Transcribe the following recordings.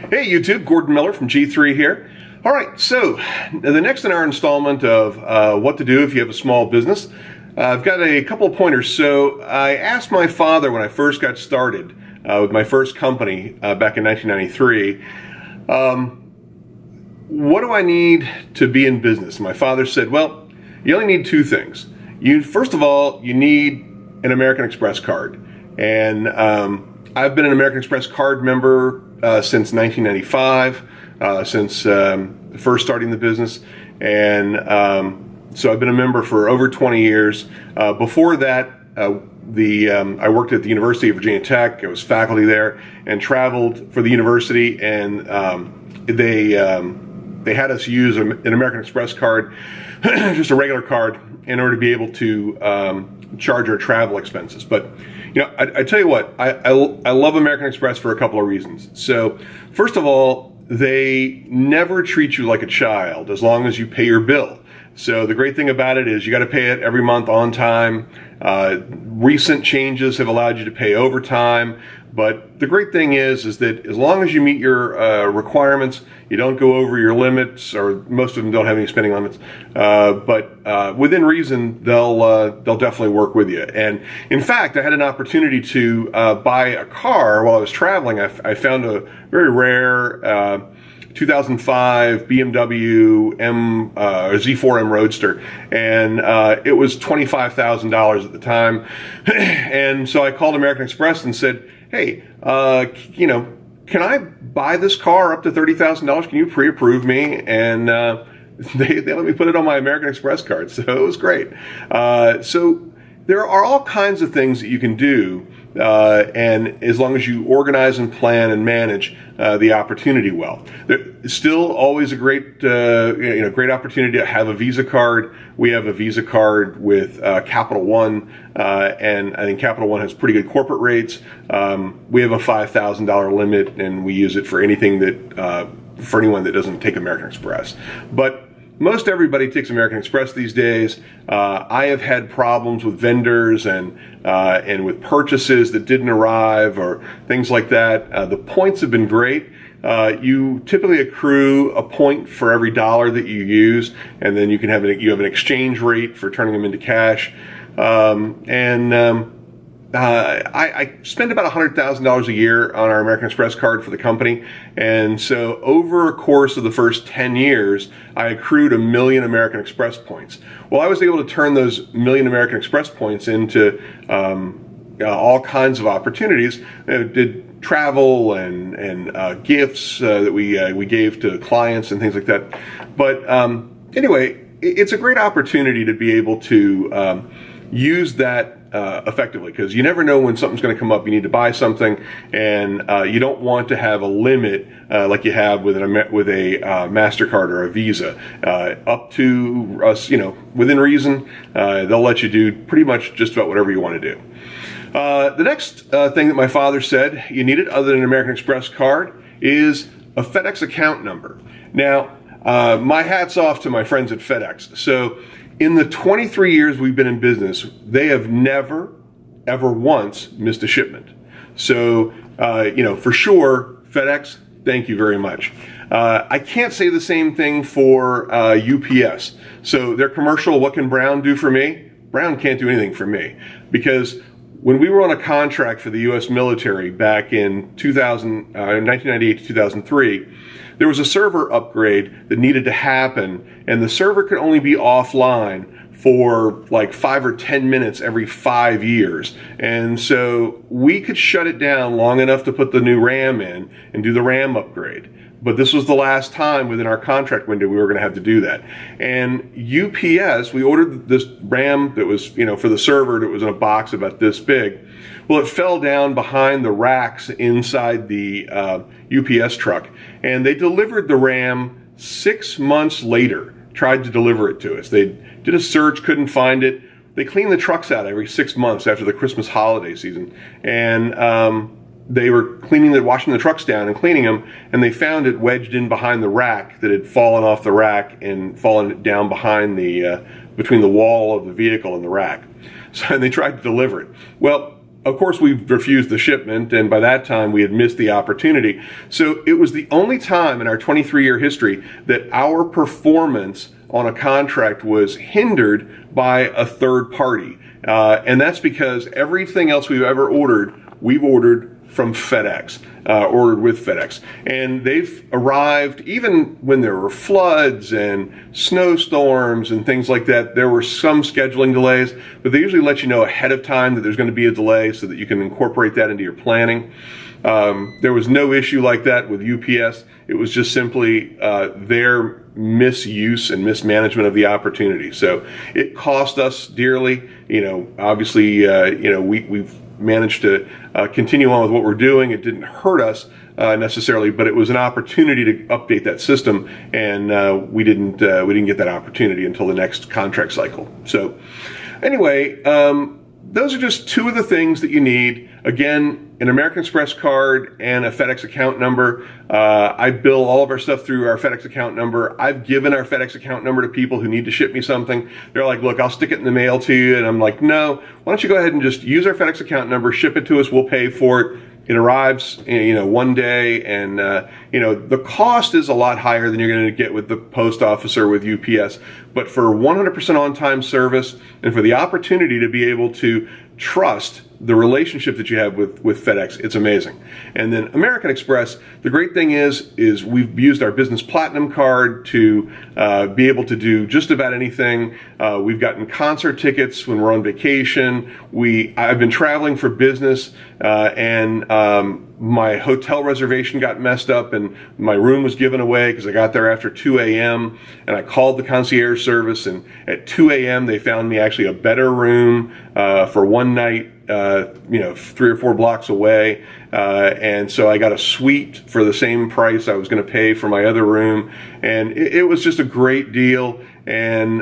Hey YouTube, Gordon Miller from G3 here. All right, so the next in our installment of what to do if you have a small business, I've got a couple of pointers. So I asked my father when I first got started with my first company back in 1993, what do I need to be in business? And my father said, well, you only need two things. First of all, you need an American Express card. And I've been an American Express card member since 1995, since first starting the business. And so I've been a member for over 20 years. Before that, I worked at the University of Virginia Tech. I was faculty there and traveled for the university, and they had us use an American Express card, just a regular card, in order to be able to charge our travel expenses. But you know, I tell you what, I love American Express for a couple of reasons. So first of all, they never treat you like a child as long as you pay your bill. So the great thing about it is you got to pay it every month on time. Recent changes have allowed you to pay overtime. But the great thing is that as long as you meet your requirements, you don't go over your limits, or most of them don't have any spending limits. But within reason, they'll definitely work with you. And in fact, I had an opportunity to buy a car while I was traveling. I found a very rare 2005 BMW Z4M Roadster, and it was $25,000 at the time. And so I called American Express and said, hey, you know, can I buy this car up to $30,000? Can you pre-approve me? And they let me put it on my American Express card, so it was great. So there are all kinds of things that you can do, and as long as you organize and plan and manage the opportunity well. There's still always a great, great opportunity to have a Visa card. We have a Visa card with Capital One, and I think Capital One has pretty good corporate rates. We have a $5,000 limit, and we use it for anything that, for anyone that doesn't take American Express. But most everybody takes American Express these days. I have had problems with vendors and with purchases that didn't arrive or things like that. The points have been great. You typically accrue a point for every dollar that you use, and then you have an exchange rate for turning them into cash. I spend about $100,000 a year on our American Express card for the company, and so over a course of the first 10 years, I accrued 1 million American Express points. Well, I was able to turn those 1 million American Express points into all kinds of opportunities. Did travel and gifts that we gave to clients and things like that. But anyway, it's a great opportunity to be able to use that effectively, because you never know when something's going to come up. You need to buy something, and you don't want to have a limit like you have with a MasterCard or a Visa. Up to us, within reason, they'll let you do pretty much just about whatever you want to do. The next thing that my father said you needed, other than an American Express card, is a FedEx account number. Now, my hat's off to my friends at FedEx. So in the 23 years we've been in business, they have never, ever once missed a shipment. So, for sure, FedEx, thank you very much. I can't say the same thing for UPS. So their commercial, what can Brown do for me? Brown can't do anything for me, because when we were on a contract for the U.S. military back in 1998 to 2003, there was a server upgrade that needed to happen, and the server could only be offline for like 5 or 10 minutes every 5 years. And so we could shut it down long enough to put the new RAM in and do the RAM upgrade. But this was the last time within our contract window we were going to have to do that. And UPS, we ordered this RAM that was, for the server, that was in a box about this big. Well, it fell down behind the racks inside the UPS truck, and they delivered the RAM 6 months later, tried to deliver it to us. They did a search, couldn't find it. They clean the trucks out every 6 months after the Christmas holiday season, and they were washing the trucks down and cleaning them, and they found it wedged in behind the rack that had fallen off the rack and fallen down behind the between the wall of the vehicle and the rack. So they tried to deliver it. Well, of course, we refused the shipment, and by that time we had missed the opportunity. So it was the only time in our 23-year history that our performance on a contract was hindered by a third party. And that's because everything else we've ever ordered, we've ordered from FedEx, ordered with FedEx. And they've arrived, even when there were floods and snowstorms and things like that, there were some scheduling delays, but they usually let you know ahead of time that there's going to be a delay so that you can incorporate that into your planning. There was no issue like that with UPS. It was just simply their misuse and mismanagement of the opportunity. So it cost us dearly. Obviously, we've managed to continue on with what we're doing. It didn't hurt us necessarily, but it was an opportunity to update that system, and we didn't get that opportunity until the next contract cycle. So anyway, those are just two of the things that you need. Again, an American Express card and a FedEx account number. I bill all of our stuff through our FedEx account number. I've given our FedEx account number to people who need to ship me something. They're like, look, I'll stick it in the mail to you. And I'm like, no, why don't you go ahead and just use our FedEx account number, ship it to us, we'll pay for it. It arrives, one day, and the cost is a lot higher than you're going to get with the post office or with UPS. But for 100% on-time service and for the opportunity to be able to trust the relationship that you have with FedEx, it's amazing. And then American Express, the great thing is we've used our Business Platinum card to be able to do just about anything. We've gotten concert tickets when we're on vacation. I've been traveling for business, and my hotel reservation got messed up and my room was given away because I got there after 2 a.m. and I called the concierge service, and at 2 a.m. they found me actually a better room for one night, 3 or 4 blocks away. And so I got a suite for the same price I was going to pay for my other room. And it was just a great deal. And,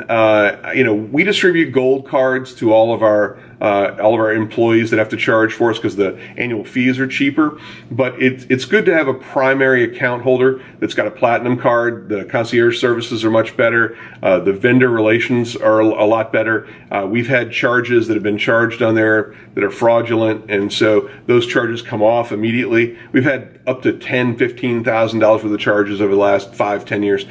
we distribute gold cards to all of our employees that have to charge for us because the annual fees are cheaper. But it's good to have a primary account holder that's got a platinum card. The concierge services are much better. The vendor relations are a lot better. We've had charges that have been charged on there that are fraudulent, and so those charges come off immediately. We've had up to $10,000, $15,000 worth of charges over the last 5-10 years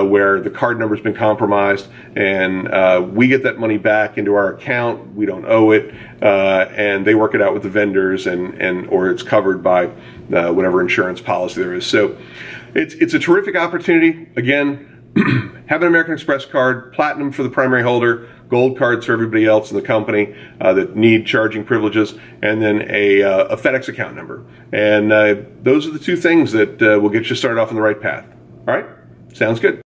where the card number's been compromised, and we get that money back into our account. We don't owe it, and they work it out with the vendors, or it's covered by whatever insurance policy there is. So it's a terrific opportunity. Again, have an American Express card, platinum for the primary holder, gold cards for everybody else in the company that need charging privileges, and then a FedEx account number. And those are the two things that will get you started off on the right path. All right? Sounds good.